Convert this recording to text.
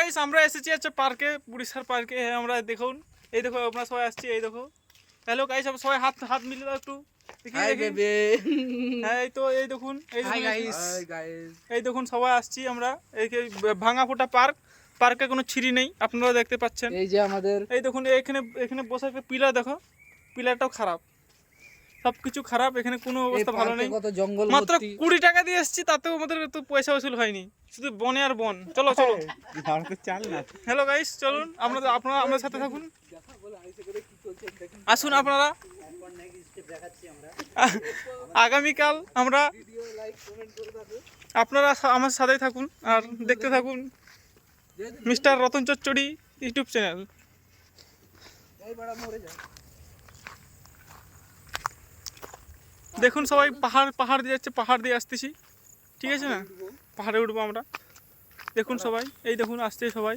Guys আমরা এসেছি আচ্ছা পার্কে, উড়িষ্যার পার্কে। আমরা দেখুন, এই দেখো আপনারা সবাই আসছি, এই দেখো। হ্যালো গাইস, সবাই হাত হাত মিলিয়ে দাও একটু। Hi baby. হ্যাঁ এই তো, এই দেখুন, এই হাই দেখুন, গাইস। Hi guys. এই দেখুন সবাই আসছি আমরা। এই ভাঙা ফোটা পার্ক, পার্কে কোনো ছিঁড়ি নেই, আপনারা দেখতে পাচ্ছেন। এই যে আমাদের, এই দেখুন এখানে এখানে বসে একটা পিলার দেখো, পিলারটাও খারাপ, সব কিছু খারাপ, এখানে কোনো অবস্থা ভালো নেই। কত জঙ্গল মাত্র ভর্তি। 20 টাকা দিয়ে এসেছি, তাতেও আমাদের তো পয়সা ওসুল হয়নি, শুধু বনে আর বন। চলো চলো চাল না। হ্যালো গাইস, চলুন আপনারা আমাদের সাথে থাকুন, আসুন আপনারা। আগামীকাল আমরা, আপনারা আমার সাথেই থাকুন আর দেখতে থাকুন মিস্টার রতন চচ্চড়ি ইউটিউব চ্যানেল। দেখুন সবাই পাহাড় পাহাড় দিয়ে যাচ্ছে, পাহাড় দিয়ে আসতেছি, ঠিক আছে না? পাহাড়ে উঠবো আমরা। দেখুন সবাই, এই দেখুন আসছে সবাই।